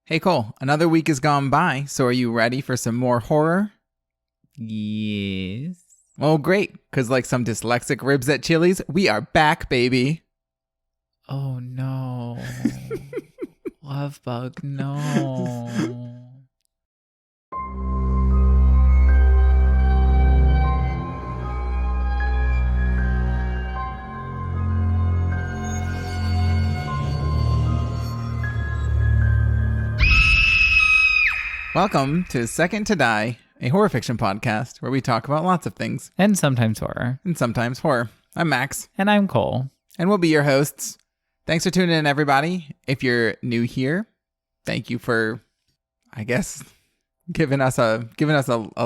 Hey Cole, another week has gone by, so are you ready for some more horror? Yes. Well, great, because like some dyslexic ribs at Chili's, we are back, baby. Oh no. Love bug, no. Welcome to Second to Die, a horror fiction podcast where we talk about lots of things, And sometimes horror. and sometimes horror. I'm Max, And I'm Cole. and we'll be your hosts. Thanks for tuning in, everybody. If you're new here, thank you for, I guess, giving us a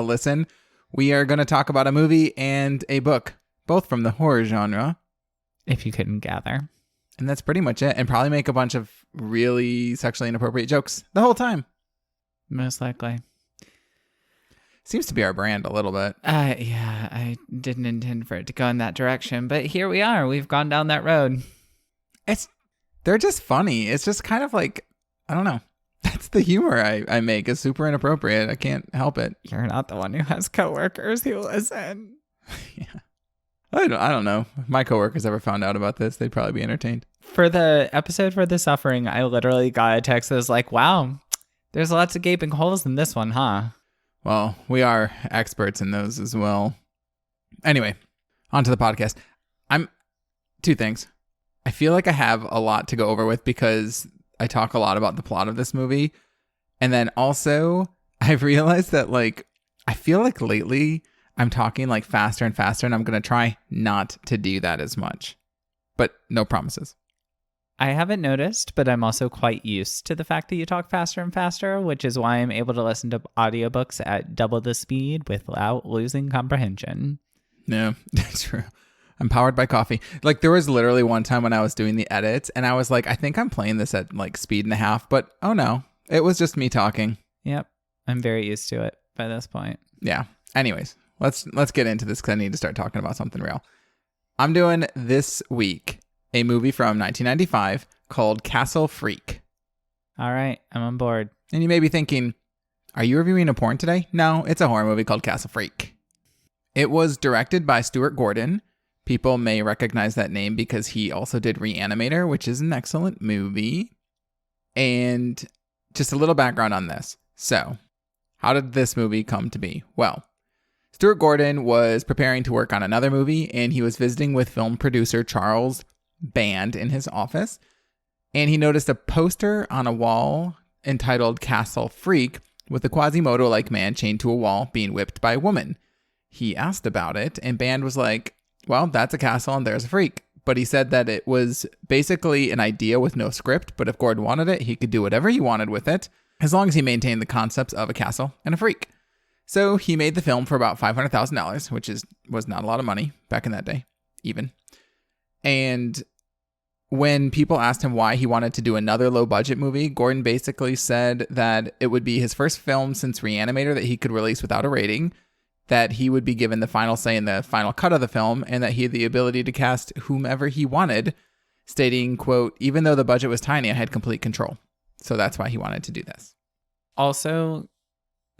listen. We are going to talk about a movie and a book, both from the horror genre. If you couldn't gather. And that's pretty much it. And probably make a bunch of really sexually inappropriate jokes the whole time. Most likely. Seems to be our brand a little bit. Yeah, I didn't intend for it to go in that direction, but here we are. We've gone down that road. They're just funny. It's just kind of like, I don't know. That's the humor I make. It's super inappropriate. I can't help it. You're not the one who has coworkers who listen. Yeah. I don't know. If my coworkers ever found out about this, they'd probably be entertained. For the episode for The Suffering, I literally got a text that was like, wow, there's lots of gaping holes in this one, huh? Well, we are experts in those as well. Anyway, on to the podcast. Two things. I feel like I have a lot to go over with because I talk a lot about the plot of this movie. And then also, I've realized that, like, I feel like lately I'm talking, like, faster and faster, and I'm going to try not to do that as much. But no promises. I haven't noticed, but I'm also quite used to the fact that you talk faster and faster, which is why I'm able to listen to audiobooks at double the speed without losing comprehension. Yeah, that's true. I'm powered by coffee. Like, there was literally one time when I was doing the edits, and I was like, I think I'm playing this at, like, speed and a half, but oh no, it was just me talking. Yep, I'm very used to it by this point. Yeah. Anyways, let's get into this because I need to start talking about something real. I'm doing this week a movie from 1995 called Castle Freak. All right, I'm on board. And you may be thinking, are you reviewing a porn today? No, it's a horror movie called Castle Freak. It was directed by Stuart Gordon. People may recognize that name because he also did Reanimator, which is an excellent movie. And just a little background on this. So, how did this movie come to be? Well, Stuart Gordon was preparing to work on another movie, and he was visiting with film producer Charles Band in his office, and he noticed a poster on a wall entitled Castle Freak with a Quasimodo-like man chained to a wall being whipped by a woman. He asked about it, and Band was like, well, that's a castle and there's a freak. But he said that it was basically an idea with no script, but if Gordon wanted it, he could do whatever he wanted with it, as long as he maintained the concepts of a castle and a freak. So he made the film for about $500,000, which was not a lot of money back in that day, even. And when people asked him why he wanted to do another low-budget movie, Gordon basically said that it would be his first film since Reanimator that he could release without a rating, that he would be given the final say in the final cut of the film, and that he had the ability to cast whomever he wanted, stating, quote, even though the budget was tiny, I had complete control. So that's why he wanted to do this. Also,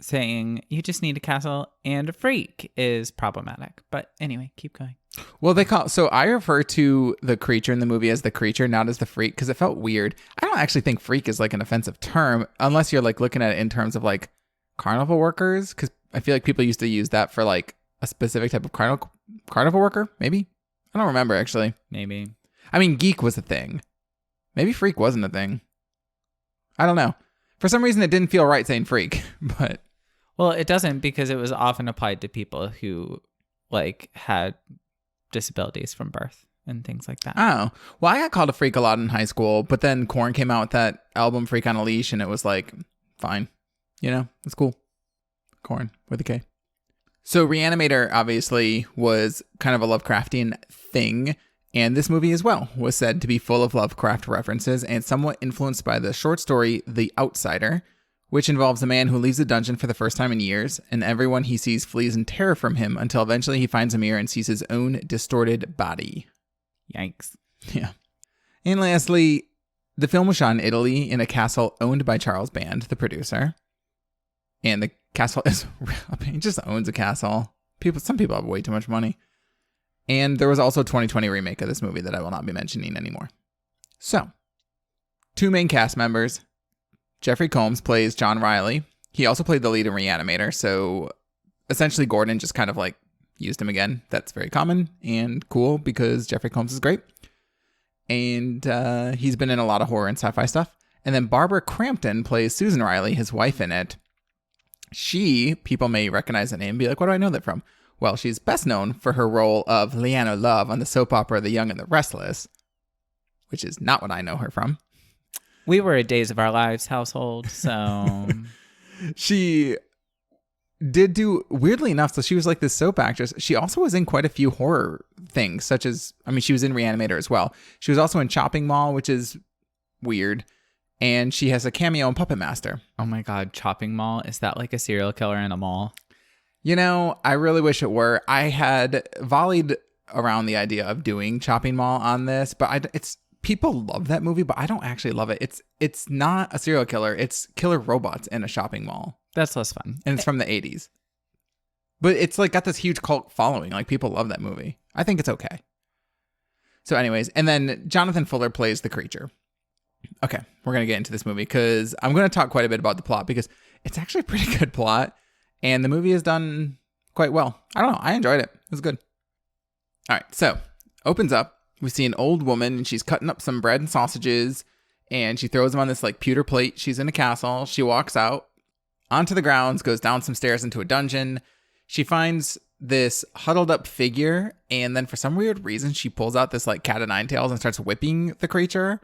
saying you just need a castle and a freak is problematic. But anyway, keep going. Well, so I refer to the creature in the movie as the creature, not as the freak, because it felt weird. I don't actually think freak is like an offensive term, unless you're like looking at it in terms of like carnival workers, because I feel like people used to use that for like a specific type of carnival worker, maybe? I don't remember, actually. Maybe. I mean, geek was a thing. Maybe freak wasn't a thing. I don't know. For some reason, it didn't feel right saying freak, but... Well, it doesn't, because it was often applied to people who like had disabilities from birth and things like that. Oh, well, I got called a freak a lot in high school, but then Korn came out with that album Freak on a Leash, and it was like, fine. You know, it's cool. Korn with a K. So Reanimator obviously was kind of a Lovecraftian thing, and this movie as well was said to be full of Lovecraft references and somewhat influenced by the short story The Outsider, which involves a man who leaves a dungeon for the first time in years, and everyone he sees flees in terror from him until eventually he finds a mirror and sees his own distorted body. Yikes. Yeah. And lastly, The film was shot in Italy in a castle owned by Charles Band, the producer. And the castle is, he just owns a castle. Some people have way too much money. And there was also a 2020 remake of this movie that I will not be mentioning anymore. So, 2 main cast members. Jeffrey Combs plays John Riley. He also played the lead in Reanimator. So, essentially, Gordon just kind of like used him again. That's very common and cool because Jeffrey Combs is great. And he's been in a lot of horror and sci-fi stuff. And then Barbara Crampton plays Susan Riley, his wife in it. People may recognize the name and be like, what do I know that from? Well, she's best known for her role of Leanna Love on the soap opera The Young and the Restless, which is not what I know her from. We were a Days of Our Lives household, so... She did do, weirdly enough, so she was like this soap actress. She also was in quite a few horror things, such as, she was in Reanimator as well. She was also in Chopping Mall, which is weird. And she has a cameo in Puppet Master. Oh my God, Chopping Mall? Is that like a serial killer in a mall? I really wish it were. I had volleyed around the idea of doing Chopping Mall on this, but people love that movie, but I don't actually love it. It's not a serial killer. It's killer robots in a shopping mall. That's less fun. And it's from the 80s. But it's like got this huge cult following. Like people love that movie. I think it's okay. So anyways, and then Jonathan Fuller plays the creature. Okay, we're going to get into this movie because I'm going to talk quite a bit about the plot because it's actually a pretty good plot. And the movie is done quite well. I don't know. I enjoyed it. It was good. All right. So opens up. We see an old woman and she's cutting up some bread and sausages and she throws them on this like pewter plate. She's in a castle. She walks out onto the grounds, goes down some stairs into a dungeon. She finds this huddled up figure. And then for some weird reason, she pulls out this like cat of nine tails and starts whipping the creature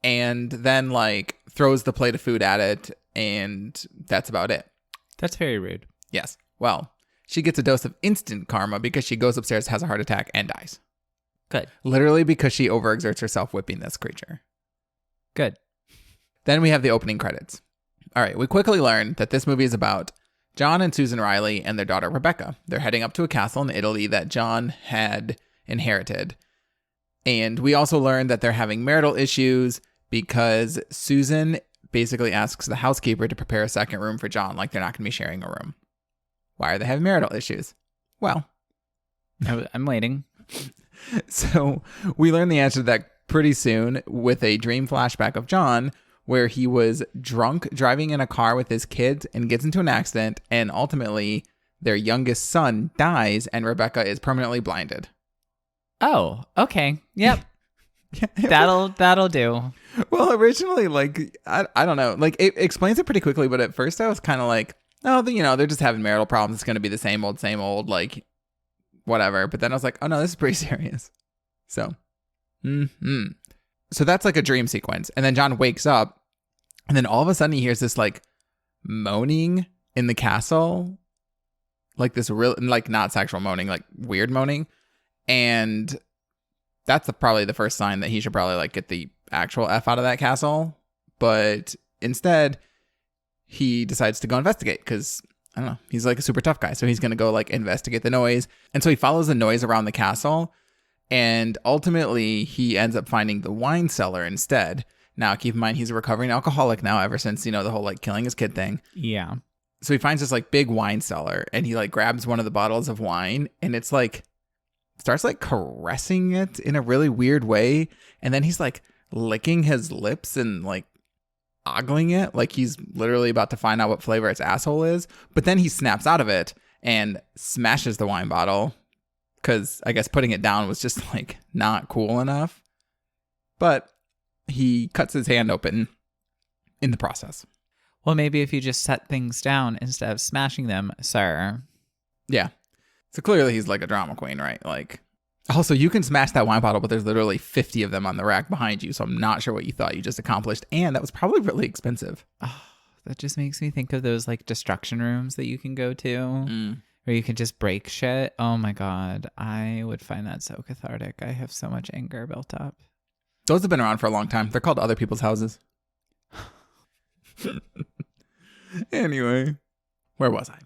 and then like throws the plate of food at it. And that's about it. That's very rude. Yes. Well, she gets a dose of instant karma because she goes upstairs, has a heart attack, and dies. Good. Literally because she overexerts herself whipping this creature. Good. Then we have the opening credits. All right. We quickly learn that this movie is about John and Susan Riley and their daughter, Rebecca. They're heading up to a castle in Italy that John had inherited. And we also learn that they're having marital issues because Susan basically asks the housekeeper to prepare a second room for John, like they're not going to be sharing a room. Why are they having marital issues? Well, I'm waiting. So we learn the answer to that pretty soon with a dream flashback of John where he was drunk driving in a car with his kids and gets into an accident and ultimately their youngest son dies and Rebecca is permanently blinded. Oh, okay. Yep. That'll do. Well, originally, like, I don't know. Like, it explains it pretty quickly, but at first I was kind of like, oh, they're just having marital problems. It's going to be the same old, like, whatever. But then I was like, oh, no, this is pretty serious. So, So that's like a dream sequence. And then John wakes up, and then all of a sudden he hears this, like, moaning in the castle. Like, this real, like, not sexual moaning, like, weird moaning. And that's probably the first sign that he should probably like get the actual F out of that castle. But instead, he decides to go investigate because, I don't know, he's like a super tough guy. So he's going to go like investigate the noise. And so he follows the noise around the castle. And ultimately, he ends up finding the wine cellar instead. Now, keep in mind, he's a recovering alcoholic now ever since, the whole like killing his kid thing. Yeah. So he finds this like big wine cellar and he like grabs one of the bottles of wine and it's like, starts like caressing it in a really weird way. And then he's like licking his lips and like ogling it. Like he's literally about to find out what flavor its asshole is. But then he snaps out of it and smashes the wine bottle. Because I guess putting it down was just like not cool enough. But he cuts his hand open in the process. Well, maybe if you just set things down instead of smashing them, sir. Yeah. So clearly he's like a drama queen, right? Like, also you can smash that wine bottle, but there's literally 50 of them on the rack behind you. So I'm not sure what you thought you just accomplished. And that was probably really expensive. Oh, that just makes me think of those like destruction rooms that you can go to where you can just break shit. Oh my God. I would find that so cathartic. I have so much anger built up. Those have been around for a long time. They're called other people's houses. Anyway, where was I?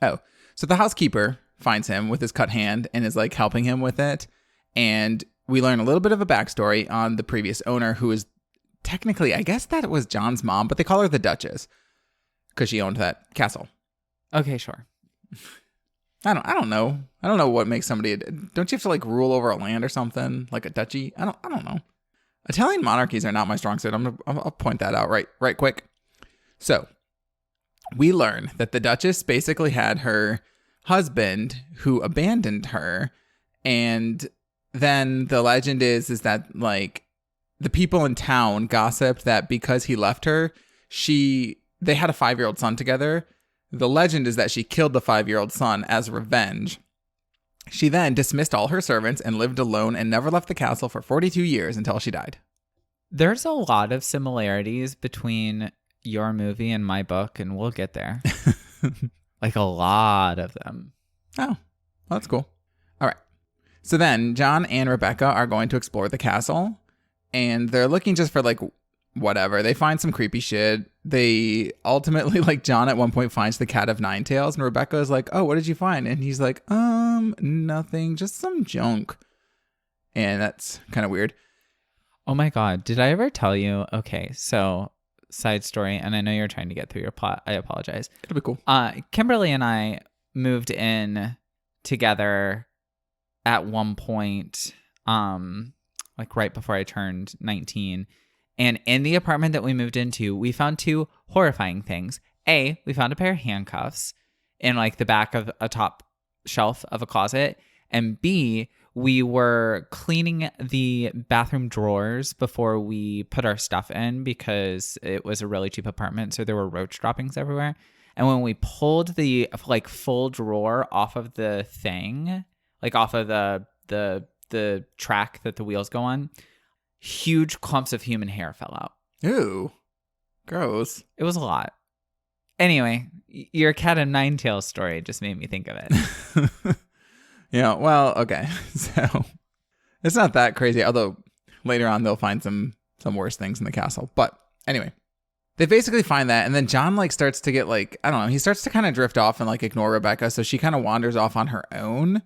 Oh, so the housekeeper finds him with his cut hand and is like helping him with it. And we learn a little bit of a backstory on the previous owner who is technically, I guess that was John's mom, but they call her the Duchess because she owned that castle. Okay, sure. I don't know. I don't know what makes somebody. Don't you have to like rule over a land or something like a duchy? I don't know. Italian monarchies are not my strong suit. I'll point that out right quick. So we learn that the Duchess basically had her husband who abandoned her, and then the legend is that like the people in town gossiped that because he left her, they had a 5-year-old son together. The legend is that she killed the 5-year-old son as revenge. She then dismissed all her servants and lived alone and never left the castle for 42 years until she died. There's a lot of similarities between your movie and my book, and we'll get there. Like a lot of them. Oh, well, that's cool. All right. So then John and Rebecca are going to explore the castle, and they're looking just for like whatever. They find some creepy shit. They ultimately, like, John at one point finds the cat of 9 tails, and Rebecca is like, oh, what did you find? And he's like, nothing, just some junk. And that's kind of weird. Oh my God. Did I ever tell you? Okay, so side story, and I know you're trying to get through your plot. I apologize. It'll be cool. Kimberly and I moved in together at one point, like right before I turned 19. And in the apartment that we moved into, we found 2 horrifying things. A, we found a pair of handcuffs in like the back of a top shelf of a closet. And B, we were cleaning the bathroom drawers before we put our stuff in because it was a really cheap apartment. So there were roach droppings everywhere. And when we pulled the like full drawer off of the thing, like off of the track that the wheels go on, huge clumps of human hair fell out. Ooh, gross. It was a lot. Anyway, your cat of 9 tails story just made me think of it. Yeah, well, okay. So it's not that crazy, although later on they'll find some worse things in the castle. But anyway, they basically find that, and then John like starts to get like, I don't know, he starts to kind of drift off and like ignore Rebecca, so she kind of wanders off on her own,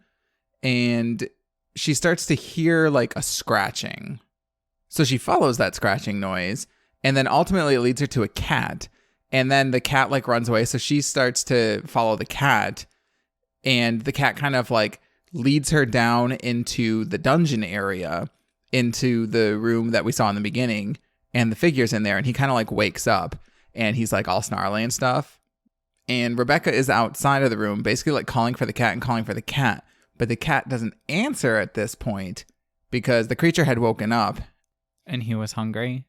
and she starts to hear like a scratching. So she follows that scratching noise, and then ultimately it leads her to a cat, and then the cat like runs away, so she starts to follow the cat, and the cat kind of like leads her down into the dungeon area, into the room that we saw in the beginning, and the figure's in there, and he kind of like wakes up, and he's like all snarly and stuff, and Rebecca is outside of the room, basically like calling for the cat, but the cat doesn't answer at this point because the creature had woken up. And he was hungry?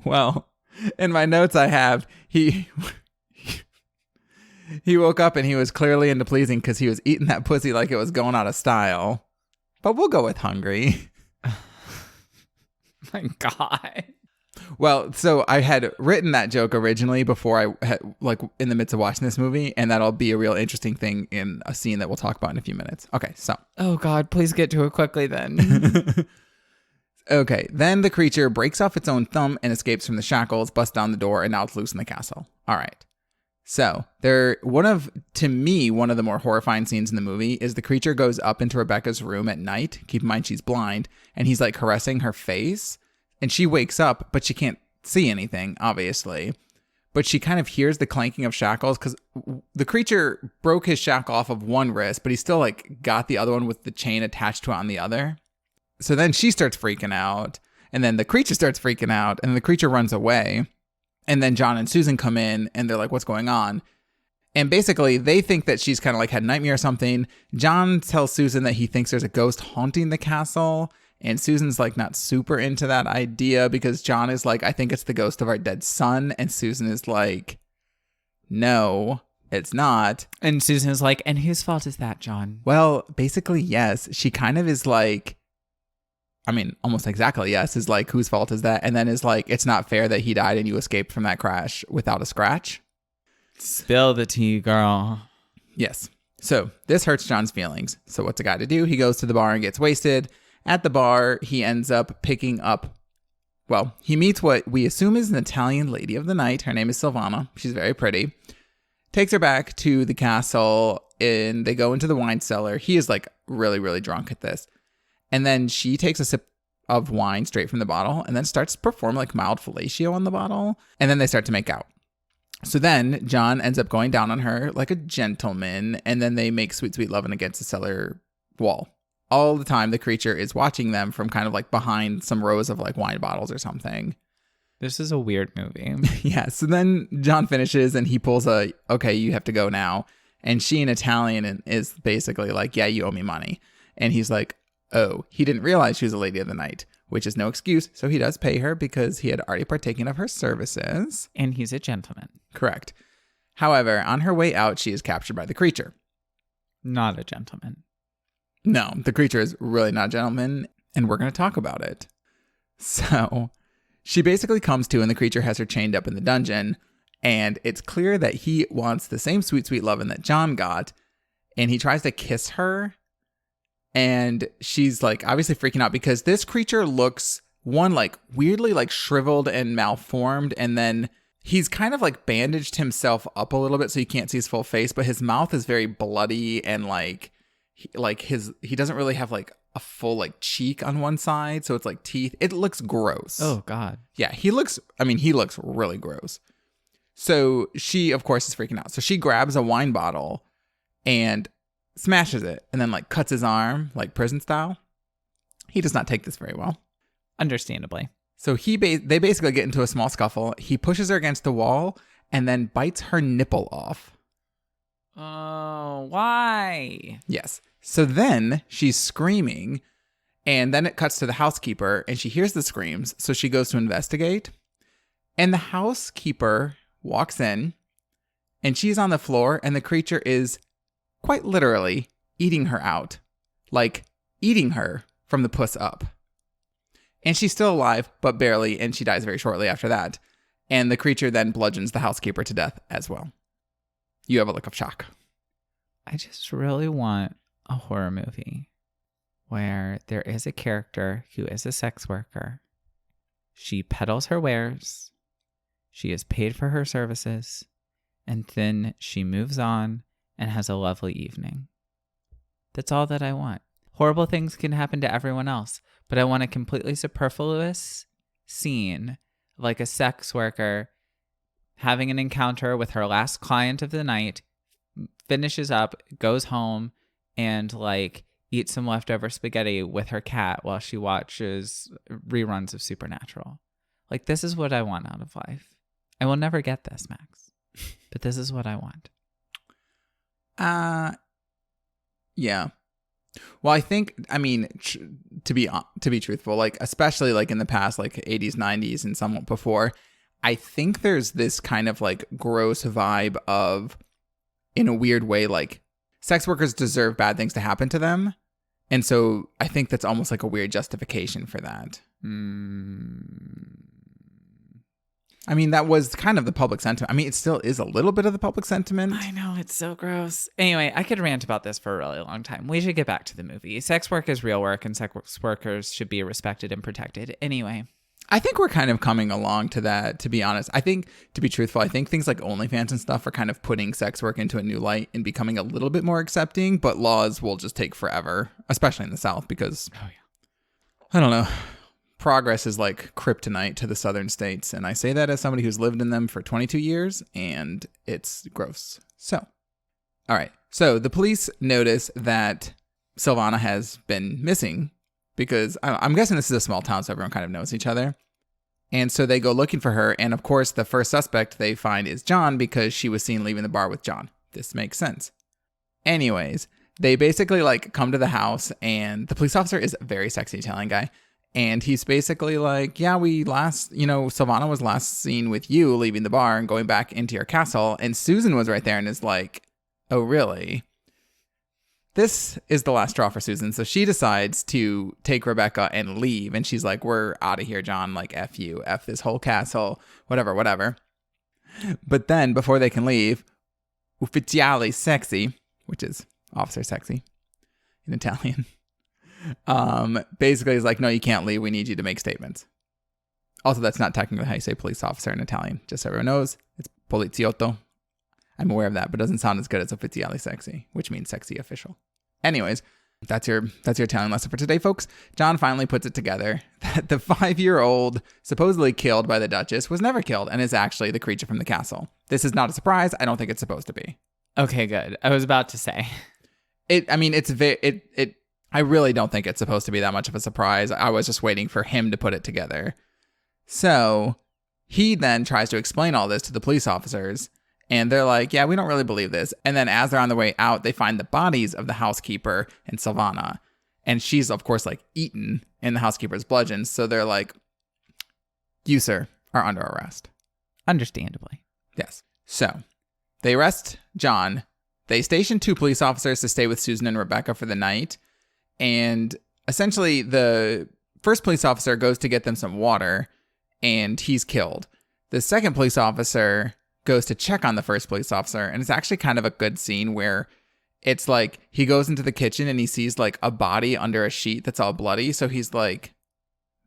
Well, in my notes I have, he woke up and he was clearly into pleasing because he was eating that pussy like it was going out of style. But we'll go with hungry. My God. Well, so I had written that joke originally before I had, like, in the midst of watching this movie, and that'll be a real interesting thing in a scene that we'll talk about in a few minutes. Okay, so. Oh God, please get to it quickly then. Okay, then the creature breaks off its own thumb and escapes from the shackles, busts down the door, and now it's loose in the castle. All right. So, one of the more horrifying scenes in the movie is the creature goes up into Rebecca's room at night. Keep in mind she's blind, and he's like caressing her face, and she wakes up, but she can't see anything, obviously. But she kind of hears the clanking of shackles because the creature broke his shackle off of one wrist, but he still like got the other one with the chain attached to it on the other. So then she starts freaking out, and then the creature starts freaking out, and the creature runs away. And then John and Susan come in, and they're like, what's going on? And basically, they think that she's kind of like had a nightmare or something. John tells Susan that he thinks there's a ghost haunting the castle, and Susan's like not super into that idea because John is like, I think it's the ghost of our dead son. And Susan is like, no, it's not. And Susan is like, and whose fault is that, John? Well, basically, yes. She kind of is like, I mean, almost exactly, yes, is like, whose fault is that? And then is like, it's not fair that he died and you escaped from that crash without a scratch. Spill the tea, girl. Yes. So this hurts John's feelings. So what's a guy to do? He goes to the bar and gets wasted. At the bar, he ends up picking up, well, he meets what we assume is an Italian lady of the night. Her name is Silvana. She's very pretty. Takes her back to the castle, and they go into the wine cellar. He is like really, really drunk at this. And then she takes a sip of wine straight from the bottle and then starts to perform like mild fellatio on the bottle. And then they start to make out. So then John ends up going down on her like a gentleman, and then they make sweet, sweet loving against the cellar wall. All the time, the creature is watching them from kind of like behind some rows of like wine bottles or something. This is a weird movie. Yeah. So then John finishes and he pulls okay, you have to go now. And she in Italian is basically like, yeah, you owe me money. And he's like, oh, he didn't realize she was a lady of the night, which is no excuse. So he does pay her because he had already partaken of her services. And he's a gentleman. Correct. However, on her way out, she is captured by the creature. Not a gentleman. No, the creature is really not a gentleman, and we're going to talk about it. So she basically comes to, and the creature has her chained up in the dungeon, and it's clear that he wants the same sweet, sweet loving that John got, and he tries to kiss her, and she's like obviously freaking out because this creature looks, one, like weirdly like shriveled and malformed, and then he's kind of like bandaged himself up a little bit so you can't see his full face, but his mouth is very bloody and like he doesn't really have like a full like cheek on one side, so it's like teeth. It looks gross. Oh God. Yeah, he looks really gross. So she of course is freaking out. So she grabs a wine bottle and smashes it and then like cuts his arm like prison style. He does not take this very well. Understandably. So they basically get into a small scuffle. He pushes her against the wall and then bites her nipple off. Oh, why? Yes. So then she's screaming, and then it cuts to the housekeeper, and she hears the screams, so she goes to investigate. And the housekeeper walks in, and she's on the floor, and the creature is quite literally eating her out. Like, eating her from the puss up. And she's still alive, but barely, and she dies very shortly after that. And the creature then bludgeons the housekeeper to death as well. You have a look of shock. I just really want a horror movie where there is a character who is a sex worker. She peddles her wares. She is paid for her services. And then she moves on and has a lovely evening. That's all that I want. Horrible things can happen to everyone else, but I want a completely superfluous scene like a sex worker having an encounter with her last client of the night, finishes up, goes home, and like eats some leftover spaghetti with her cat while she watches reruns of Supernatural. Like, this is what I want out of life. I will never get this, Max, but this is what I want. Yeah. Well, I think, I mean, to be truthful, like, especially like in the past, like 80s, 90s, and somewhat before, I think there's this kind of like gross vibe of, in a weird way, like sex workers deserve bad things to happen to them. And so I think that's almost like a weird justification for that. I mean, that was kind of the public sentiment. I mean, it still is a little bit of the public sentiment. I know, it's so gross. Anyway, I could rant about this for a really long time. We should get back to the movie. Sex work is real work, and sex workers should be respected and protected. Anyway. I think we're kind of coming along to that, to be honest. I think, to be truthful, I think things like OnlyFans and stuff are kind of putting sex work into a new light and becoming a little bit more accepting, but laws will just take forever, especially in the South, because, I don't know, progress is like kryptonite to the southern states, and I say that as somebody who's lived in them for 22 years, and it's gross. So, all right. So the police notice that Silvana has been missing, because I'm guessing this is a small town, so everyone kind of knows each other. And so they go looking for her. And of course, the first suspect they find is John, because she was seen leaving the bar with John. This makes sense. Anyways, they basically like come to the house, and the police officer is a very sexy Italian guy. And he's basically like, yeah, Silvana was last seen with you leaving the bar and going back into your castle. And Susan was right there and is like, oh, really? This is the last straw for Susan. So she decides to take Rebecca and leave. And she's like, we're out of here, John. Like, F you, F this whole castle, whatever. But then before they can leave, ufficiale sexy, which is officer sexy in Italian, basically is like, no, you can't leave. We need you to make statements. Also, that's not technically how you say police officer in Italian. Just so everyone knows, it's poliziotto. I'm aware of that, but it doesn't sound as good as ufficiale sexy, which means sexy official. Anyways, That's your Italian lesson for today, folks. John finally puts it together that the 5-year-old supposedly killed by the Duchess was never killed and is actually the creature from the castle. This is not a surprise. I don't think it's supposed to be. Okay, good. I was about to say. I really don't think it's supposed to be that much of a surprise. I was just waiting for him to put it together. So he then tries to explain all this to the police officers. And they're like, yeah, we don't really believe this. And then as they're on their way out, they find the bodies of the housekeeper and Silvana. And she's, of course, like eaten in the housekeeper's bludgeons. So they're like, you, sir, are under arrest. Understandably. Yes. So they arrest John. They station 2 police officers to stay with Susan and Rebecca for the night. And essentially, the first police officer goes to get them some water, and he's killed. The second police officer goes to check on the first police officer, and it's actually kind of a good scene where it's like he goes into the kitchen and he sees like a body under a sheet that's all bloody. So he's like,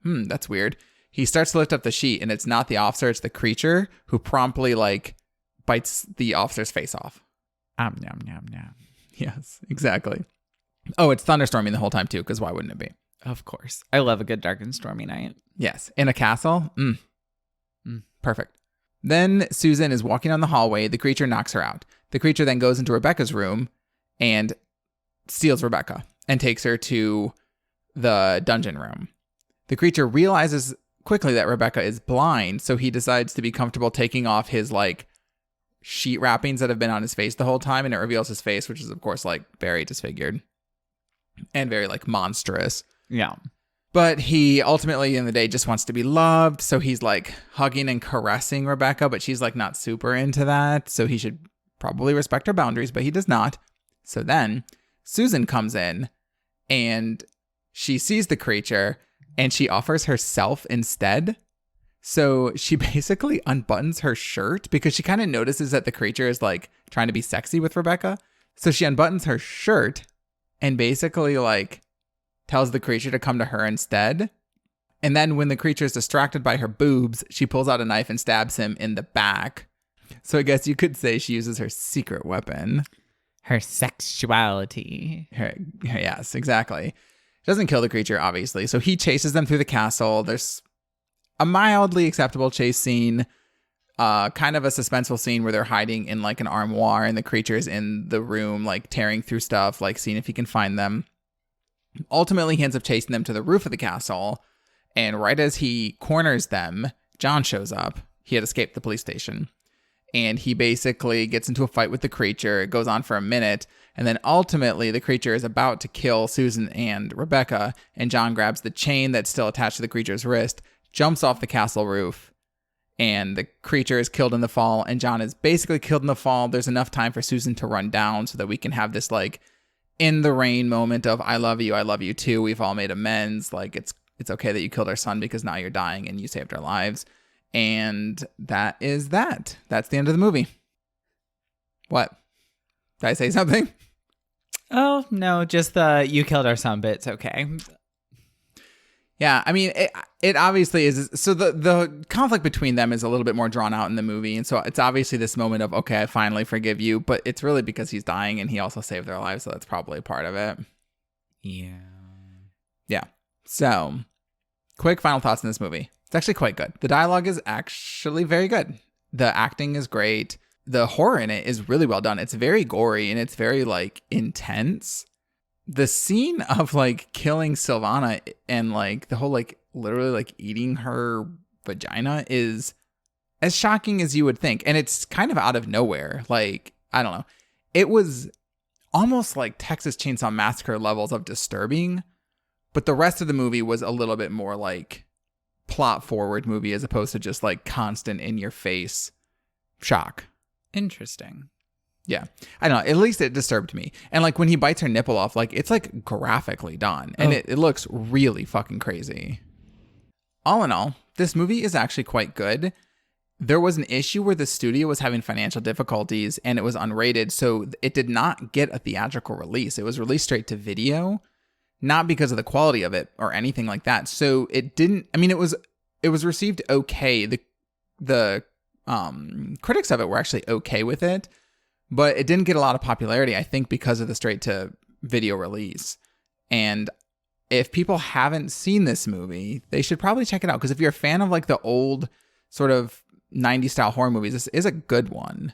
that's weird. He starts to lift up the sheet, and it's not the officer, it's the creature, who promptly like bites the officer's face off. Nom, nom, nom. Yes, exactly. Oh, it's thunderstorming the whole time too, because why wouldn't it be? Of course. I love a good dark and stormy night. Yes. In a castle? Perfect. Then Susan is walking down the hallway. The creature knocks her out. The creature then goes into Rebecca's room and steals Rebecca and takes her to the dungeon room. The creature realizes quickly that Rebecca is blind, so he decides to be comfortable taking off his like sheet wrappings that have been on his face the whole time, and it reveals his face, which is of course like very disfigured and very like monstrous. Yeah. But he ultimately in the day just wants to be loved. So he's like hugging and caressing Rebecca, but she's like not super into that. So he should probably respect her boundaries, but he does not. So then Susan comes in and she sees the creature and she offers herself instead. So she basically unbuttons her shirt because she kind of notices that the creature is like trying to be sexy with Rebecca. So she unbuttons her shirt and basically like tells the creature to come to her instead. And then when the creature is distracted by her boobs, she pulls out a knife and stabs him in the back. So I guess you could say she uses her secret weapon. Her sexuality. Yes, exactly. She doesn't kill the creature, obviously. So he chases them through the castle. There's a mildly acceptable chase scene. Kind of a suspenseful scene where they're hiding in like an armoire and the creature's in the room, like tearing through stuff, like seeing if he can find them. Ultimately, he ends up chasing them to the roof of the castle, and right as he corners them, John shows up. He had escaped the police station, and he basically gets into a fight with the creature. It goes on for a minute, and then ultimately, the creature is about to kill Susan and Rebecca, and John grabs the chain that's still attached to the creature's wrist, jumps off the castle roof, and the creature is killed in the fall, and John is basically killed in the fall. There's enough time for Susan to run down so that we can have this, like, in the rain moment of I love you too. We've all made amends. Like it's okay that you killed our son because now you're dying and you saved our lives. And that is that. That's the end of the movie. What? Did I say something? Oh, no, just the you killed our son bit's okay. Yeah, I mean, it obviously is. So the conflict between them is a little bit more drawn out in the movie. And so it's obviously this moment of, okay, I finally forgive you. But it's really because he's dying and he also saved their lives. So that's probably a part of it. Yeah. Yeah. So quick final thoughts on this movie. It's actually quite good. The dialogue is actually very good. The acting is great. The horror in it is really well done. It's very gory and it's very like intense. The scene of like killing Silvana and like the whole like literally like eating her vagina is as shocking as you would think. And it's kind of out of nowhere. Like, I don't know. It was almost like Texas Chainsaw Massacre levels of disturbing. But the rest of the movie was a little bit more like plot forward movie as opposed to just like constant in your face shock. Interesting. Yeah. I don't know. At least it disturbed me. And like when he bites her nipple off, like it's like graphically done. And it looks really fucking crazy. All in all, this movie is actually quite good. There was an issue where the studio was having financial difficulties and it was unrated. So it did not get a theatrical release. It was released straight to video, not because of the quality of it or anything like that. So it didn't, I mean, it was received okay. The critics of it were actually okay with it. But it didn't get a lot of popularity, I think, because of the straight-to-video release. And if people haven't seen this movie, they should probably check it out. Because if you're a fan of like the old sort of 90s style horror movies, this is a good one.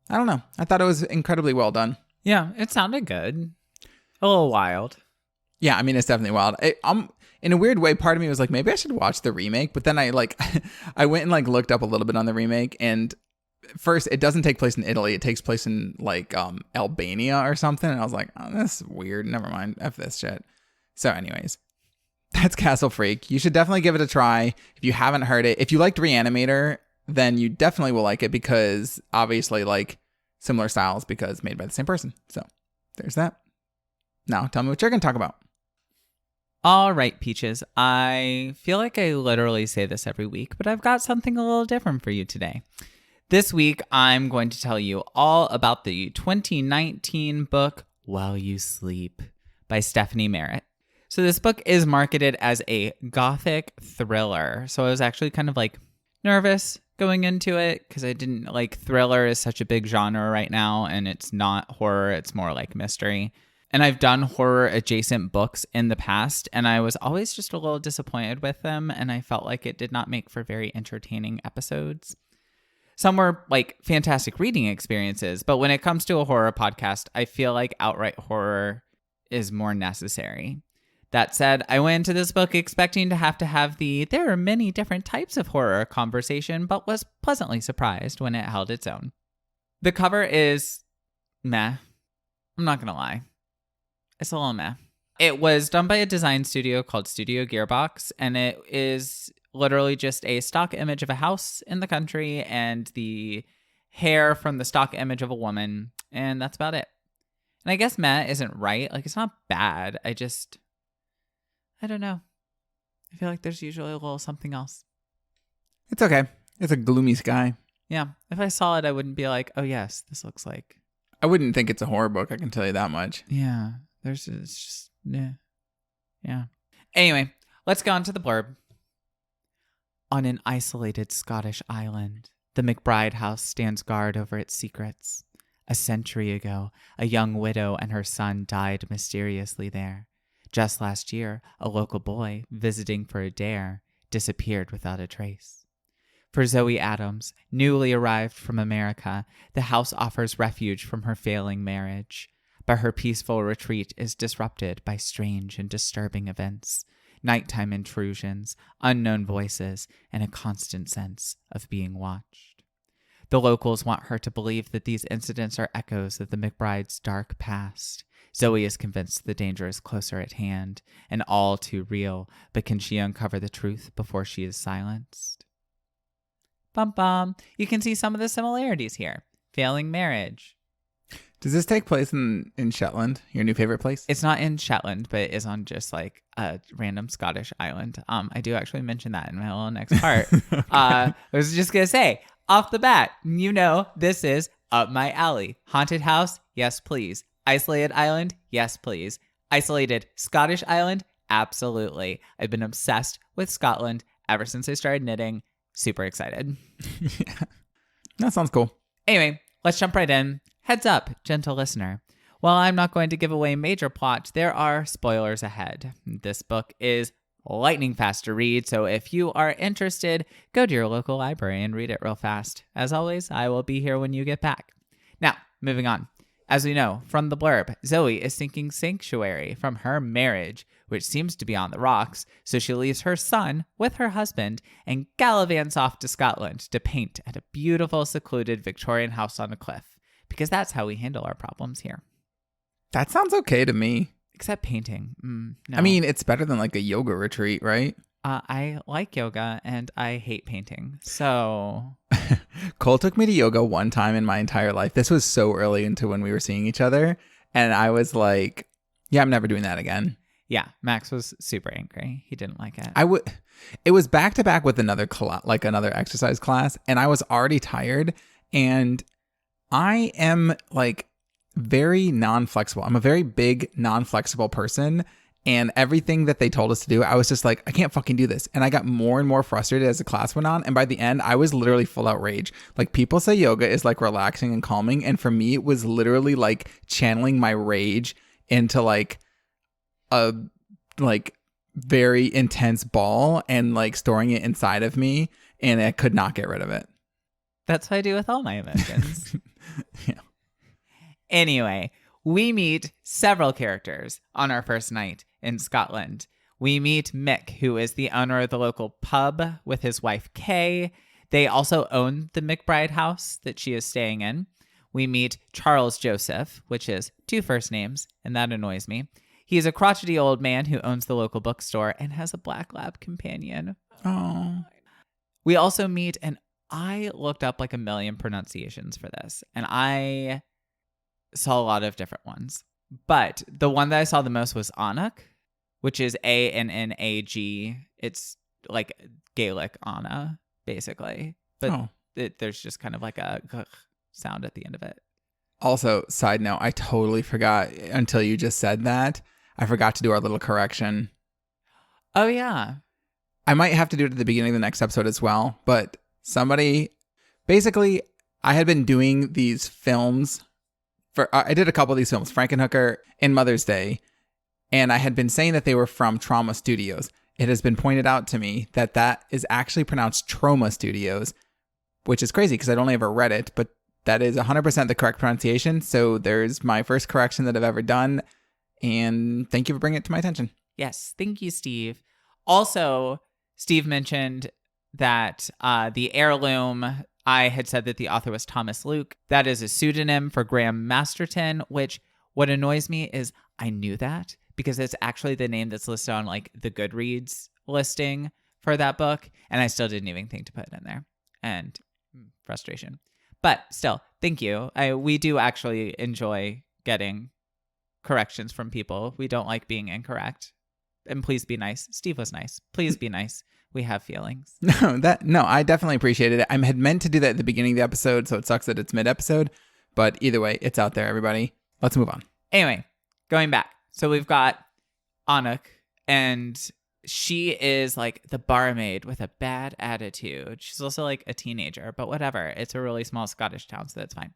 I don't know. I thought it was incredibly well done. Yeah, it sounded good. A little wild. Yeah, I mean, it's definitely wild. In a weird way, part of me was like, maybe I should watch the remake. But then I went and like looked up a little bit on the remake. And first, it doesn't take place in Italy. It takes place in like Albania or something. And I was like, oh, that's weird. Never mind. F this shit. So anyways, that's Castle Freak. You should definitely give it a try if you haven't heard it. If you liked Reanimator, then you definitely will like it because obviously like similar styles because made by the same person. So there's that. Now tell me what you're going to talk about. All right, Peaches. I feel like I literally say this every week, but I've got something a little different for you today. This week, I'm going to tell you all about the 2019 book, While You Sleep by Stephanie Merritt. So this book is marketed as a gothic thriller. So I was actually kind of like nervous going into it because I didn't like thriller is such a big genre right now and it's not horror. It's more like mystery. And I've done horror adjacent books in the past and I was always just a little disappointed with them. And I felt like it did not make for very entertaining episodes. Some were like fantastic reading experiences, but when it comes to a horror podcast, I feel like outright horror is more necessary. That said, I went into this book expecting to have the there are many different types of horror conversation, but was pleasantly surprised when it held its own. The cover is meh. I'm not going to lie. It's a little meh. It was done by a design studio called Studio Gearbox, and it is literally just a stock image of a house in the country and the hair from the stock image of a woman, and that's about it. And I guess meh isn't right. Like, it's not bad. I don't know. I feel like there's usually a little something else. It's okay. It's a gloomy sky. Yeah. If I saw it, I wouldn't be like, oh, yes, this looks like. I wouldn't think it's a horror book. I can tell you that much. Yeah. It's just, yeah. Anyway, let's go on to the blurb. On an isolated Scottish island, the McBride house stands guard over its secrets. A century ago, a young widow and her son died mysteriously there. Just last year, a local boy, visiting for a dare, disappeared without a trace. For Zoe Adams, newly arrived from America, the house offers refuge from her failing marriage. But her peaceful retreat is disrupted by strange and disturbing events, nighttime intrusions, unknown voices, and a constant sense of being watched. The locals want her to believe that these incidents are echoes of the McBride's dark past. Zoe is convinced the danger is closer at hand and all too real, but can she uncover the truth before she is silenced? Bum bum. You can see some of the similarities here. Failing marriage. Does this take place in Shetland, your new favorite place? It's not in Shetland, but it is on just like a random Scottish island. I do actually mention that in my little next part. Okay. I was just going to say, off the bat, this is up my alley. Haunted house? Yes, please. Isolated island? Yes, please. Isolated Scottish island? Absolutely. I've been obsessed with Scotland ever since I started knitting. Super excited. Yeah. That sounds cool. Anyway, let's jump right in. Heads up, gentle listener. While I'm not going to give away major plot, there are spoilers ahead. This book is lightning fast to read, so if you are interested, go to your local library and read it real fast. As always, I will be here when you get back. Now, moving on. As we know from the blurb, Zoe is seeking sanctuary from her marriage, which seems to be on the rocks, so she leaves her son with her husband and gallivants off to Scotland to paint at a beautiful, secluded Victorian house on a cliff. Because that's how we handle our problems here. That sounds okay to me. Except painting. No. I mean, it's better than like a yoga retreat, right? I like yoga and I hate painting. So Cole took me to yoga one time in my entire life. This was so early into when we were seeing each other. And I was like, yeah, I'm never doing that again. Yeah, Max was super angry. He didn't like it. It was back to back with another exercise class. And I was already tired. And I am like very non-flexible. I'm a very big non-flexible person. And everything that they told us to do, I was just like, I can't fucking do this. And I got more and more frustrated as the class went on. And by the end, I was literally full out rage. Like, people say yoga is like relaxing and calming. And for me, it was literally like channeling my rage into like a like very intense ball and like storing it inside of me, and I could not get rid of it. That's what I do with all my emotions. Yeah. Anyway, we meet several characters on our first night in Scotland. We meet Mick, who is the owner of the local pub with his wife, Kay. They also own the McBride house that she is staying in. We meet Charles Joseph, which is 2 first names, and that annoys me. He's a crotchety old man who owns the local bookstore and has a black lab companion. Oh. We also meet, and I looked up like a million pronunciations for this, and I saw a lot of different ones. But the one that I saw the most was Annak, which is Annag. It's like Gaelic Anna, basically. But there's just kind of like a sound at the end of it. Also, side note, I totally forgot until you just said that. I forgot to do our little correction. Oh, yeah. I might have to do it at the beginning of the next episode as well, but basically, I had been doing these films I did a couple of these films, Frankenhooker and Mother's Day, and I had been saying that they were from Trauma Studios. It has been pointed out to me that that is actually pronounced Trauma Studios, which is crazy because I'd only ever read it, but that is 100% the correct pronunciation. So there's my first correction that I've ever done, and thank you for bringing it to my attention. Yes, thank you, Steve. Also, Steve mentioned that the heirloom, I had said that the author was Thomas Luke. That is a pseudonym for Graham Masterton, which what annoys me is I knew that because it's actually the name that's listed on like the Goodreads listing for that book. And I still didn't even think to put it in there. And frustration. But still, thank you. We do actually enjoy getting corrections from people. We don't like being incorrect. And please be nice. Steve was nice. Please be nice. We have feelings. No, I definitely appreciated it. I had meant to do that at the beginning of the episode, so it sucks that it's mid-episode. But either way, it's out there, everybody. Let's move on. Anyway, going back. So we've got Annak, and she is like the barmaid with a bad attitude. She's also like a teenager, but whatever. It's a really small Scottish town, so that's fine.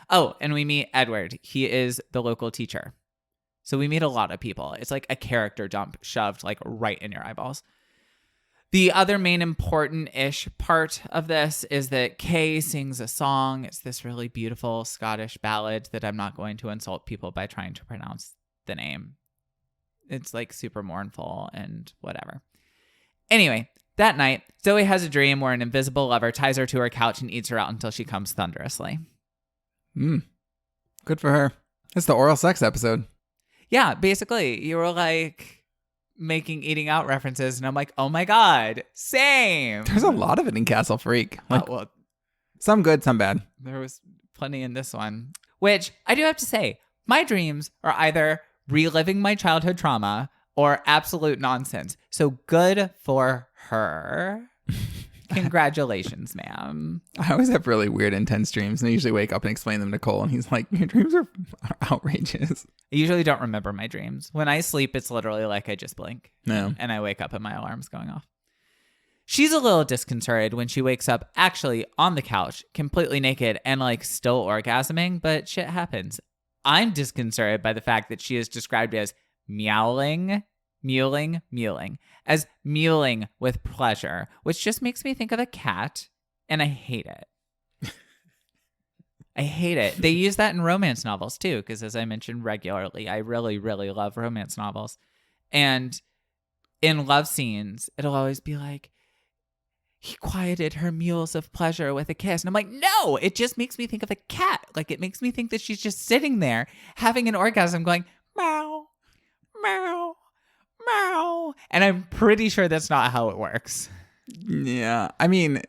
Oh, and we meet Edward. He is the local teacher. So we meet a lot of people. It's like a character dump shoved like right in your eyeballs. The other main important-ish part of this is that Kay sings a song. It's this really beautiful Scottish ballad that I'm not going to insult people by trying to pronounce the name. It's like super mournful and whatever. Anyway, that night, Zoe has a dream where an invisible lover ties her to her couch and eats her out until she comes thunderously. Good for her. It's the oral sex episode. Yeah, basically, you were like making eating out references, and I'm like, oh my god, same. There's a lot of it in Castle Freak. Like, well, some good, some bad. There was plenty in this one, which I do have to say, my dreams are either reliving my childhood trauma or absolute nonsense. So good for her. Congratulations, ma'am. I always have really weird, intense dreams, and I usually wake up and explain them to Cole, and he's like, your dreams are outrageous. I usually don't remember my dreams. When I sleep, it's literally like I just blink. No. And I wake up and my alarm's going off. She's a little disconcerted when she wakes up actually on the couch, completely naked and like still orgasming, but shit happens. I'm disconcerted by the fact that she is described as mewling with pleasure, which just makes me think of a cat, and I hate it. I hate it. They use that in romance novels too, because as I mentioned regularly, I really, really love romance novels. And in love scenes, it'll always be like, he quieted her mules of pleasure with a kiss. And I'm like, no, it just makes me think of a cat. Like, it makes me think that she's just sitting there having an orgasm going, meow, meow, meow. And I'm pretty sure that's not how it works. Yeah. I mean,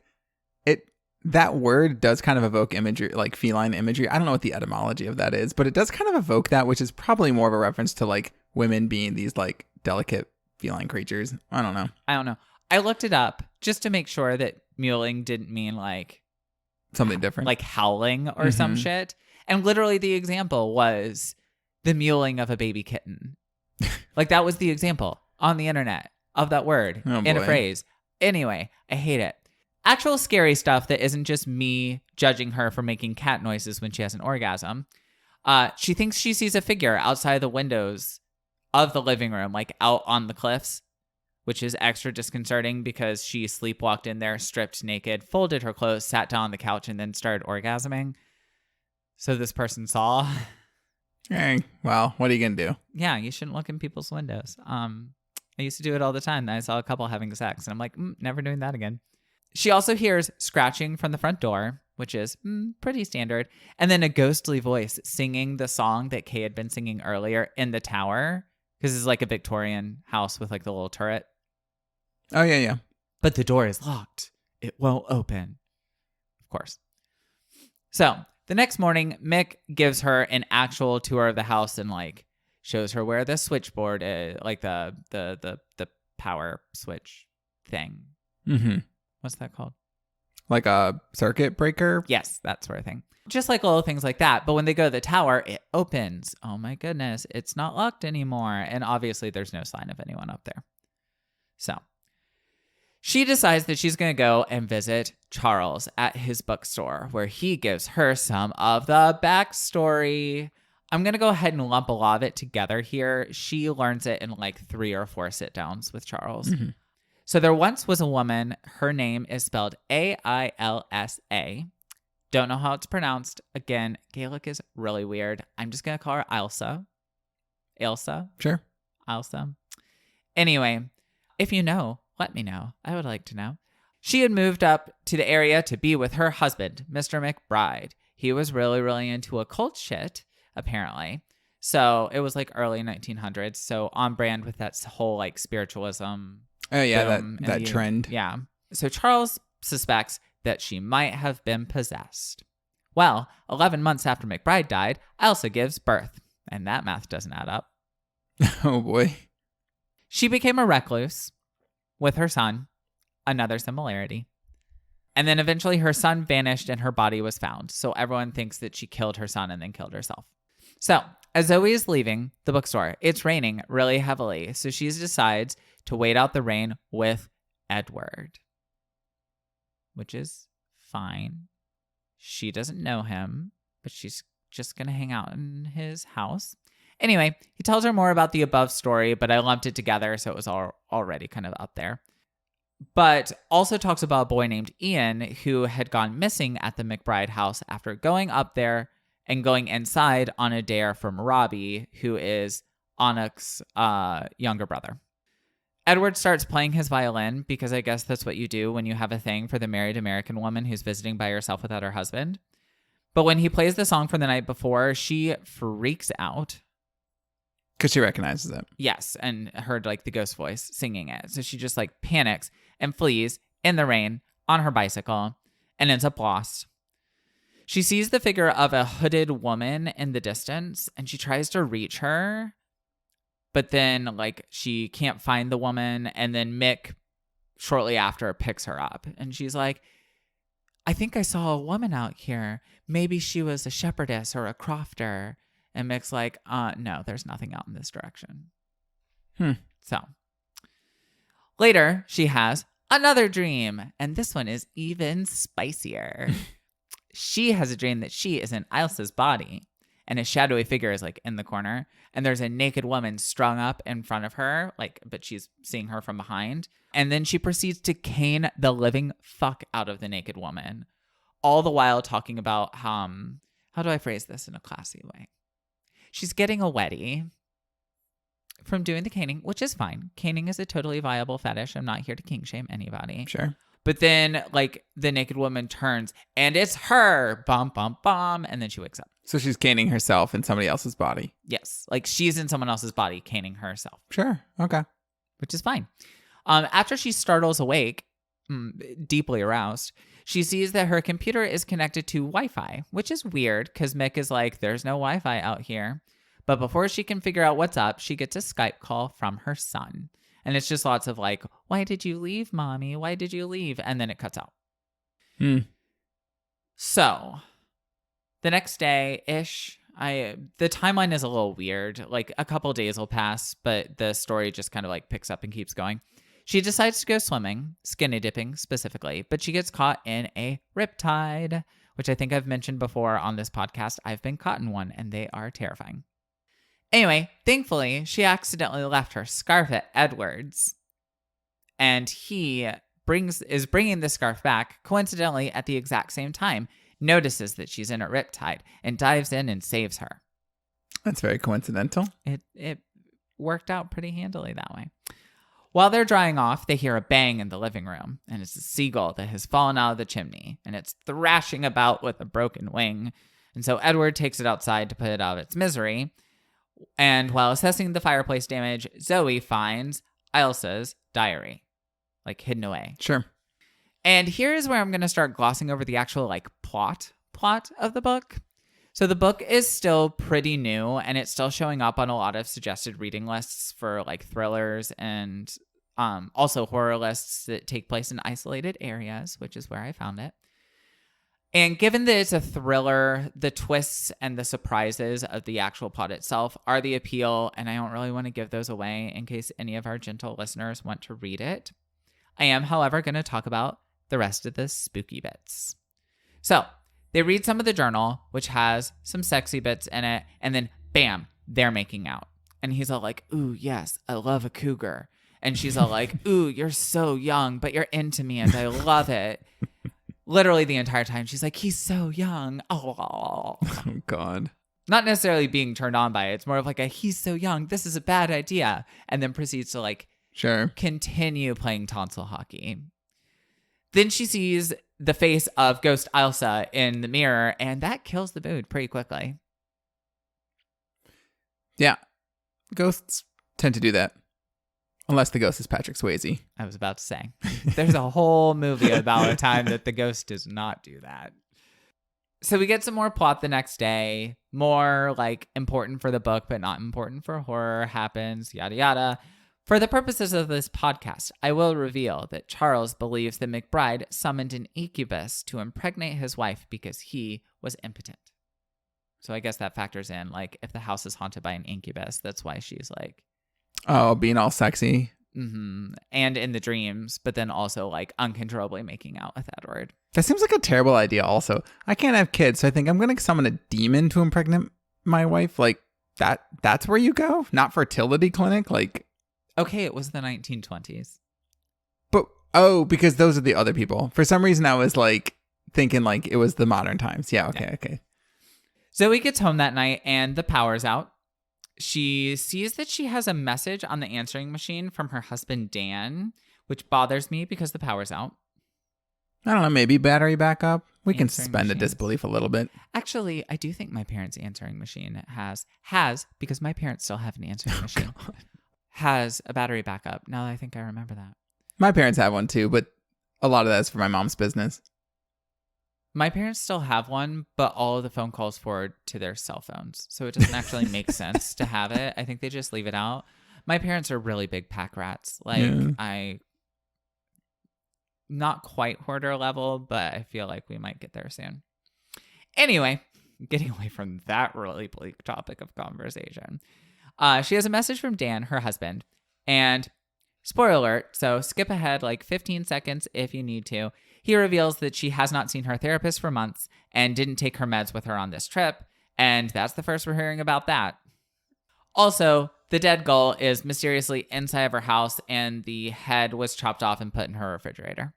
that word does kind of evoke imagery, like feline imagery. I don't know what the etymology of that is, but it does kind of evoke that, which is probably more of a reference to like women being these like delicate feline creatures. I don't know. I looked it up just to make sure that mewling didn't mean like something different, like howling or some shit. And literally the example was the mewling of a baby kitten. Like that was the example on the internet of that word in a phrase. Anyway, I hate it. Actual scary stuff that isn't just me judging her for making cat noises when she has an orgasm. She thinks she sees a figure outside the windows of the living room, like out on the cliffs, which is extra disconcerting because she sleepwalked in there, stripped naked, folded her clothes, sat down on the couch, and then started orgasming. So this person saw. Hey, well, what are you going to do? Yeah, you shouldn't look in people's windows. I used to do it all the time. I saw a couple having sex, and I'm like, never doing that again. She also hears scratching from the front door, which is pretty standard, and then a ghostly voice singing the song that Kay had been singing earlier in the tower, because it's like a Victorian house with like the little turret. Oh, yeah. But the door is locked. It won't open. Of course. So the next morning, Mick gives her an actual tour of the house and like shows her where the switchboard is, like the power switch thing. Mm-hmm. What's that called? Like a circuit breaker? Yes, that sort of thing. Just like little things like that. But when they go to the tower, it opens. Oh my goodness, it's not locked anymore. And obviously there's no sign of anyone up there. So she decides that she's going to go and visit Charles at his bookstore, where he gives her some of the backstory. I'm going to go ahead and lump a lot of it together here. She learns it in like 3 or 4 sit-downs with Charles. Mm-hmm. So there once was a woman. Her name is spelled Ailsa. Don't know how it's pronounced. Again, Gaelic is really weird. I'm just going to call her Ailsa. Ailsa? Sure. Ailsa. Anyway, if you know, let me know. I would like to know. She had moved up to the area to be with her husband, Mr. McBride. He was really, really into occult shit, apparently. So it was like early 1900s. So on brand with that whole like spiritualism. Oh, yeah, that trend. Yeah. So Charles suspects that she might have been possessed. Well, 11 months after McBride died, Elsa gives birth. And that math doesn't add up. Oh, boy. She became a recluse with her son. Another similarity. And then eventually her son vanished and her body was found. So everyone thinks that she killed her son and then killed herself. So as Zoe is leaving the bookstore, it's raining really heavily. So she decides to wait out the rain with Edward, which is fine. She doesn't know him, but she's just going to hang out in his house. Anyway, he tells her more about the above story, but I lumped it together, so it was already kind of up there. But also talks about a boy named Ian who had gone missing at the McBride house after going up there and going inside on a dare from Robbie, who is Onyx's younger brother. Edward starts playing his violin because I guess that's what you do when you have a thing for the married American woman who's visiting by herself without her husband. But when he plays the song from the night before, she freaks out. Because she recognizes it. Yes, and heard like the ghost voice singing it. So she just like panics and flees in the rain on her bicycle and ends up lost. She sees the figure of a hooded woman in the distance and she tries to reach her. But then, like, she can't find the woman. And then Mick, shortly after, picks her up. And she's like, I think I saw a woman out here. Maybe she was a shepherdess or a crofter. And Mick's like, no, there's nothing out in this direction. So, later, she has another dream. And this one is even spicier. She has a dream that she is in Ilsa's body. And a shadowy figure is like in the corner. And there's a naked woman strung up in front of her, like, but she's seeing her from behind. And then she proceeds to cane the living fuck out of the naked woman. All the while talking about, how do I phrase this in a classy way? She's getting a wetty from doing the caning, which is fine. Caning is a totally viable fetish. I'm not here to kink shame anybody. Sure. But then, like, the naked woman turns, and it's her! Bum, bum, bum. And then she wakes up. So she's caning herself in somebody else's body. Yes. Like, she's in someone else's body caning herself. Sure. Okay. Which is fine. After she startles awake, deeply aroused, she sees that her computer is connected to Wi-Fi, which is weird, because Mick is like, there's no Wi-Fi out here. But before she can figure out what's up, she gets a Skype call from her son. And it's just lots of like, why did you leave, mommy? Why did you leave? And then it cuts out. So, the next day-ish, the timeline is a little weird. Like, a couple days will pass, but the story just kind of like picks up and keeps going. She decides to go swimming, skinny dipping specifically, but she gets caught in a riptide, which I think I've mentioned before on this podcast. I've been caught in one, and they are terrifying. Anyway, thankfully, she accidentally left her scarf at Edward's. And he is bringing the scarf back, coincidentally, at the exact same time, notices that she's in a riptide, and dives in and saves her. That's very coincidental. It worked out pretty handily that way. While they're drying off, they hear a bang in the living room, and it's a seagull that has fallen out of the chimney, and it's thrashing about with a broken wing. And so Edward takes it outside to put it out of its misery. And while assessing the fireplace damage, Zoe finds Ilsa's diary, like hidden away. Sure. And here is where I'm going to start glossing over the actual like plot of the book. So the book is still pretty new, and it's still showing up on a lot of suggested reading lists for like thrillers and also horror lists that take place in isolated areas, which is where I found it. And given that it's a thriller, the twists and the surprises of the actual plot itself are the appeal, and I don't really want to give those away in case any of our gentle listeners want to read it. I am, however, going to talk about the rest of the spooky bits. So, they read some of the journal, which has some sexy bits in it, and then, bam, they're making out. And he's all like, ooh, yes, I love a cougar. And she's all like, ooh, you're so young, but you're into me, and I love it. Literally the entire time, she's like, he's so young. Oh, God. Not necessarily being turned on by it. It's more of like a, he's so young, this is a bad idea. And then proceeds to like, sure, continue playing tonsil hockey. Then she sees the face of Ghost Ilsa in the mirror, and that kills the mood pretty quickly. Yeah. Ghosts tend to do that. Unless the ghost is Patrick Swayze. I was about to say. There's a whole movie about a time that the ghost does not do that. So we get some more plot the next day. More like important for the book, but not important for horror happens, yada yada. For the purposes of this podcast, I will reveal that Charles believes that McBride summoned an incubus to impregnate his wife because he was impotent. So I guess that factors in, like, if the house is haunted by an incubus, that's why she's like... Oh, being all sexy. Mm-hmm. And in the dreams, but then also, like, uncontrollably making out with Edward. That seems like a terrible idea also. I can't have kids, so I think I'm going to summon a demon to impregnate my wife. Like, that's where you go? Not fertility clinic? Like... Okay, it was the 1920s. But, oh, because those are the other people. For some reason, I was, like, thinking, like, it was the modern times. Yeah, okay. Zoe gets home that night, and the power's out. She sees that she has a message on the answering machine from her husband, Dan, which bothers me because the power's out. I don't know, maybe battery backup? We can Answering suspend a machines. disbelief a little bit. Actually, I do think my parents' answering machine has because my parents still have an answering machine, has a battery backup. Now that I think I remember that. My parents have one too, but a lot of that is for my mom's business. My parents still have one, but all of the phone calls forward to their cell phones. So it doesn't actually make sense to have it. I think they just leave it out. My parents are really big pack rats. Like, not quite hoarder level, but I feel like we might get there soon. Anyway, getting away from that really bleak topic of conversation. She has a message from Dan, her husband, and spoiler alert, so skip ahead like 15 seconds if you need to. He reveals that she has not seen her therapist for months and didn't take her meds with her on this trip, and that's the first we're hearing about that. Also, the dead gull is mysteriously inside of her house, and the head was chopped off and put in her refrigerator.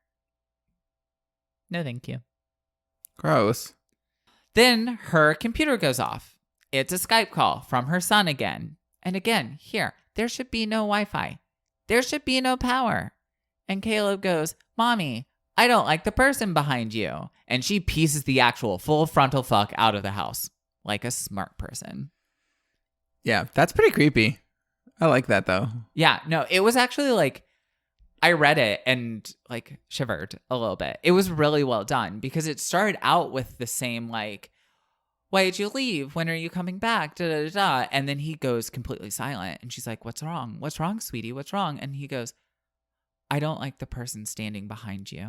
No, thank you. Gross. Then her computer goes off. It's a Skype call from her son again. And again, here, there should be no Wi-Fi. There should be no power. And Caleb goes, Mommy, I don't like the person behind you. And she pieces the actual full frontal fuck out of the house. Like a smart person. Yeah, that's pretty creepy. I like that though. Yeah, no, it was actually like, I read it and like shivered a little bit. It was really well done because it started out with the same like, why did you leave? When are you coming back? Da, da, da, da. And then he goes completely silent. And she's like, what's wrong? What's wrong, sweetie? What's wrong? And he goes, I don't like the person standing behind you.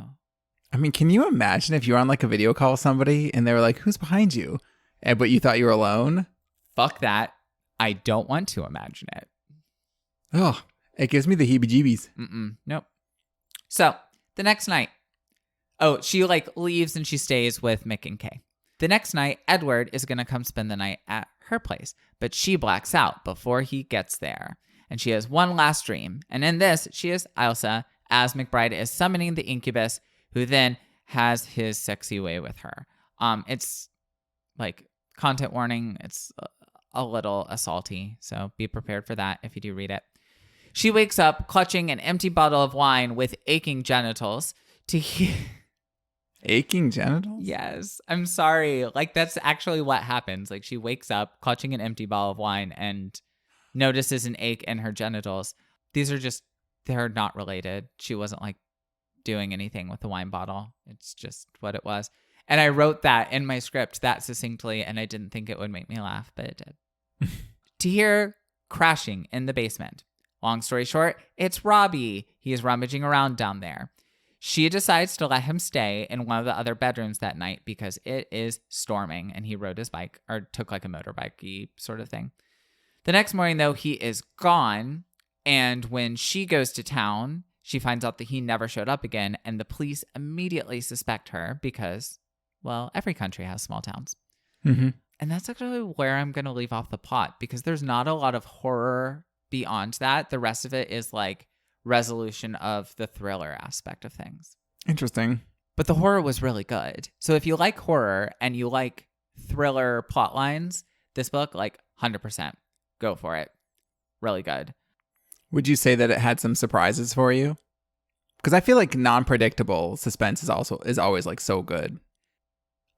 I mean, can you imagine if you were on like a video call with somebody and they were like, who's behind you? But you thought you were alone? Fuck that. I don't want to imagine it. Oh, it gives me the heebie-jeebies. Nope. So the next night, she like leaves and she stays with Mick and Kay. The next night, Edward is going to come spend the night at her place, but she blacks out before he gets there. And she has one last dream. And in this, she is Elsa, as McBride is summoning the incubus, who then has his sexy way with her. It's like content warning. It's a little assaulty, so be prepared for that if you do read it. She wakes up clutching an empty bottle of wine with aching genitals to hear... Aching genitals? Yes. I'm sorry. Like, that's actually what happens. Like, she wakes up clutching an empty bottle of wine and notices an ache in her genitals. These are just, they're not related. She wasn't, like, doing anything with the wine bottle. It's just what it was. And I wrote that in my script that succinctly, and I didn't think it would make me laugh, but it did. To hear crashing in the basement. Long story short, it's Robbie. He is rummaging around down there. She decides to let him stay in one of the other bedrooms that night because it is storming, and he rode his bike, or took like a motorbike-y sort of thing. The next morning, though, he is gone, and when she goes to town, she finds out that he never showed up again, and the police immediately suspect her because, well, every country has small towns. Mm-hmm. And that's actually where I'm going to leave off the plot, because there's not a lot of horror beyond that. The rest of it is like resolution of the thriller aspect of things. Interesting. But the horror was really good. So if you like horror and you like thriller plot lines, this book, like 100%, go for it. Really good. Would you say that it had some surprises for you? Because I feel like non-predictable suspense is always like so good.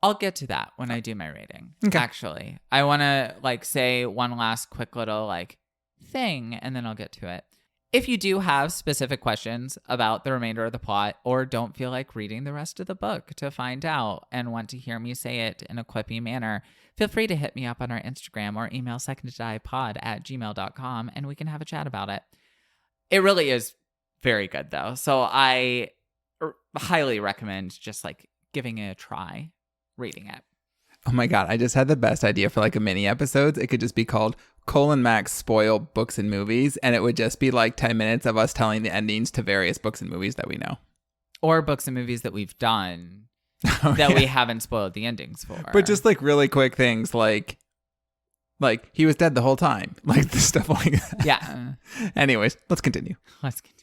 I'll get to that when I do my rating. Okay. Actually, I want to like say one last quick little like thing, and then I'll get to it. If you do have specific questions about the remainder of the plot, or don't feel like reading the rest of the book to find out and want to hear me say it in a quippy manner, feel free to hit me up on our Instagram or email secondtodiepod@gmail.com, and we can have a chat about it. It really is very good, though. So I highly recommend just like giving it a try, reading it. Oh my God, I just had the best idea for like a mini episode. It could just be called Cole and Max Spoil Books and Movies, and it would just be like 10 minutes of us telling the endings to various books and movies that we know. Or books and movies that we've done we haven't spoiled the endings for. But just like really quick things like he was dead the whole time. Like the stuff like that. Yeah. Anyways, let's continue. Let's continue.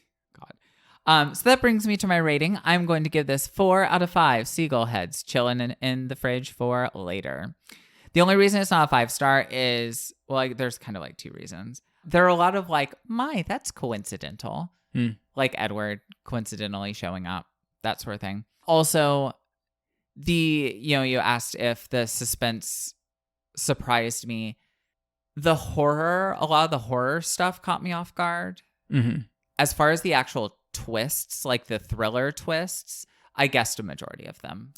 So that brings me to my rating. I'm going to give this 4 out of 5 seagull heads chilling in the fridge for later. The only reason it's not a 5-star is, well, like, there's kind of like 2 reasons. There are a lot of like, that's coincidental. Like Edward coincidentally showing up, that sort of thing. Also, you asked if the suspense surprised me. A lot of the horror stuff caught me off guard. Mm-hmm. As far as the actual twists, like the thriller twists, I guessed a majority of them.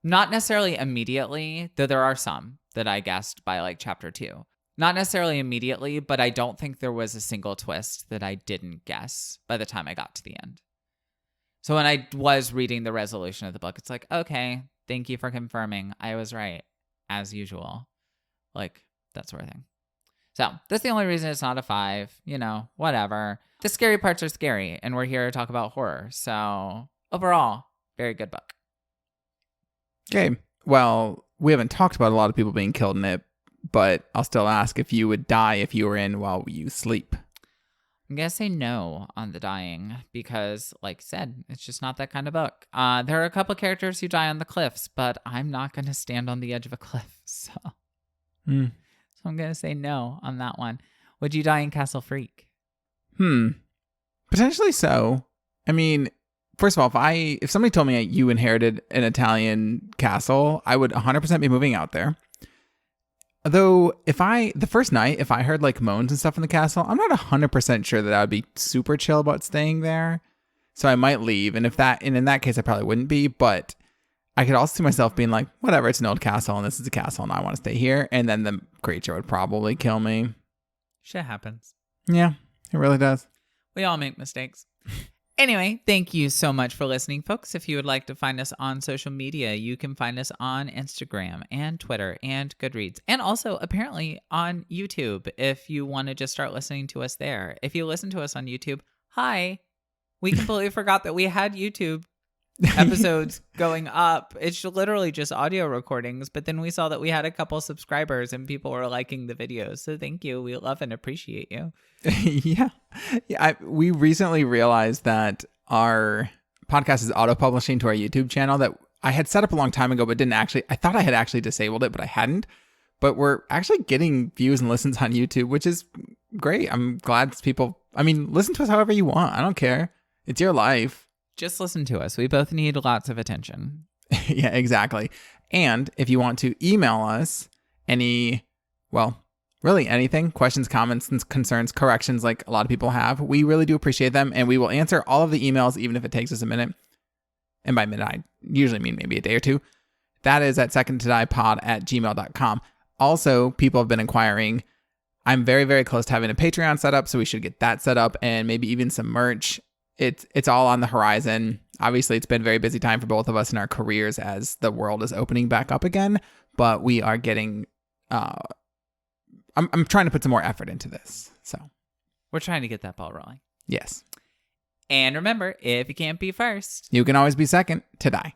Not necessarily immediately, though there are some that I guessed by like chapter 2. Not necessarily immediately, but I don't think there was a single twist that I didn't guess by the time I got to the end. So when I was reading the resolution of the book, it's like, okay, thank you for confirming I was right, as usual. Like, that sort of thing. So that's the only reason it's not a 5, whatever. The scary parts are scary, and we're here to talk about horror. So overall, very good book. Okay. Well, we haven't talked about a lot of people being killed in it, but I'll still ask if you would die if you were in while you sleep. I'm going to say no on the dying because, like I said, it's just not that kind of book. There are a couple characters who die on the cliffs, but I'm not going to stand on the edge of a cliff. So I'm going to say no on that one. Would you die in Castle Freak? Potentially so. I mean, first of all, if somebody told me you inherited an Italian castle, I would 100% be moving out there. Though, the first night, if I heard like moans and stuff in the castle, I'm not 100% sure that I would be super chill about staying there. So I might leave. And in that case, I probably wouldn't be. But I could also see myself being like, whatever, it's an old castle and this is a castle and I want to stay here. And then the creature would probably kill me. Shit happens. Yeah, it really does. We all make mistakes. Anyway, thank you so much for listening, folks. If you would like to find us on social media, you can find us on Instagram and Twitter and Goodreads. And also, apparently, on YouTube, if you want to just start listening to us there. If you listen to us on YouTube, hi. We completely forgot that we had YouTube. episodes going up. It's literally just audio recordings. But then we saw that we had a couple subscribers and people were liking the videos. So thank you. We love and appreciate you. Yeah. We recently realized that our podcast is auto-publishing to our YouTube channel that I had set up a long time ago, but I thought I had actually disabled it, but I hadn't. But we're actually getting views and listens on YouTube, which is great. I'm glad people, listen to us however you want. I don't care. It's your life. Just listen to us. We both need lots of attention. Yeah, exactly. And if you want to email us really anything, questions, comments, and concerns, corrections like a lot of people have, we really do appreciate them. And we will answer all of the emails, even if it takes us a minute. And by minute, I usually mean maybe a day or two. That is at secondtodiepod@gmail.com. Also, people have been inquiring. I'm very, very close to having a Patreon set up, so we should get that set up and maybe even some merch. It's all on the horizon. Obviously, it's been a very busy time for both of us in our careers as the world is opening back up again. But we are getting... I'm trying to put some more effort into this. So we're trying to get that ball rolling. Yes. And remember, if you can't be first, you can always be second to die.